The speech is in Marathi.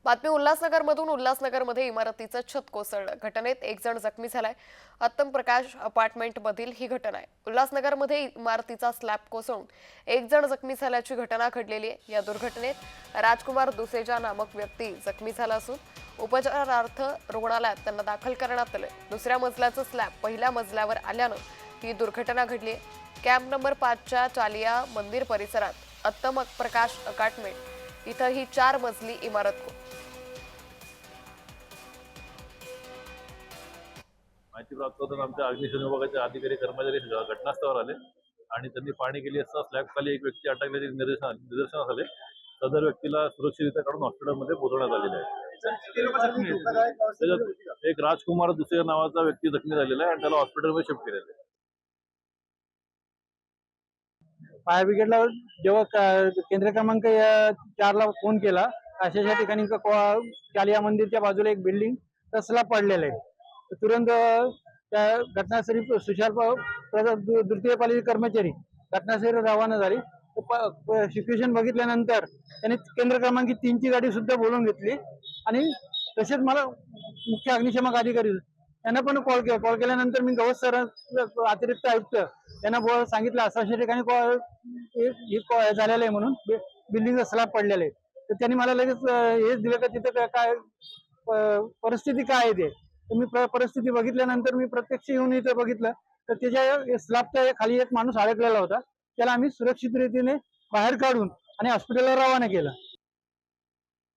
बातमी उल्हासनगरमधून उल्हासनगरमध्ये इमारतीचं छत कोसळलं. घटनेत एक जण जखमी झालाय. उत्तम प्रकाश अपार्टमेंटमधील ही घटना आहे. उल्हासनगरमध्ये इमारतीचा स्लॅब कोसळून एक जण जखमी झाल्याची घटना घडलेली आहे. या दुर्घटनेत राजकुमार दुसेजा नामक व्यक्ती जखमी झाला असून उपचारार्थ रुग्णालयात त्यांना दाखल करण्यात आले. दुसऱ्या मजल्याचं स्लॅब पहिल्या मजल्यावर आल्यानं ही दुर्घटना घडली आहे. कॅम्प नंबर 5च्या चालिया मंदिर परिसरात उत्तम प्रकाश अपार्टमेंट इथं ही 4 मजली इमारत माहिती प्राप्त होताना आमच्या अग्निशमन विभागाचे अधिकारी कर्मचारी घटनास्थळावर आले आणि त्यांनी पाहणी केली असता स्लॅब खाली एक व्यक्ती अटकल्याचे निदर्शनास आले. सदर व्यक्तीला सुरक्षितरित्या काढून हॉस्पिटलमध्ये पोहोचवण्यात आलेले आहे. त्याच्यात एक राजकुमार दुसऱ्या नावाचा व्यक्ती जखमी झालेला आहे आणि त्याला हॉस्पिटलमध्ये शिफ्ट केलेलं आहे. फायर ब्रिगेडला जेव्हा केंद्र क्रमांक 4ला फोन केला, अशा ठिकाणी कालिया मंदिरच्या बाजूला एक बिल्डिंग तसला पडलेला आहे. तुरंत त्या घटनास्थळी द्वितीय पालिका कर्मचारी घटनास्थळी रवाना झाली. सिच्युएशन बघितल्यानंतर त्यांनी केंद्र क्रमांक 3ची गाडी सुद्धा बोलवून घेतली आणि तसेच मला मुख्य अग्निशमक अधिकारी यांना पण कॉल केल्यानंतर मी गवत सर अतिरिक्त आयुक्त यांना सांगितलं अशा ठिकाणी झालेलं आहे म्हणून बिल्डिंगचा स्लॅब पडलेला आहे. तर त्यांनी मला लगेच हेच दिलं का तिथं काय परिस्थिती काय आहे ते. तर मी परिस्थिती बघितल्यानंतर मी प्रत्यक्ष येऊन इथं बघितलं तर त्याच्या स्लॅबच्या खाली एक माणूस अडकलेला होता. त्याला आम्ही सुरक्षित रीतीने बाहेर काढून आणि हॉस्पिटलला रवाना केलं.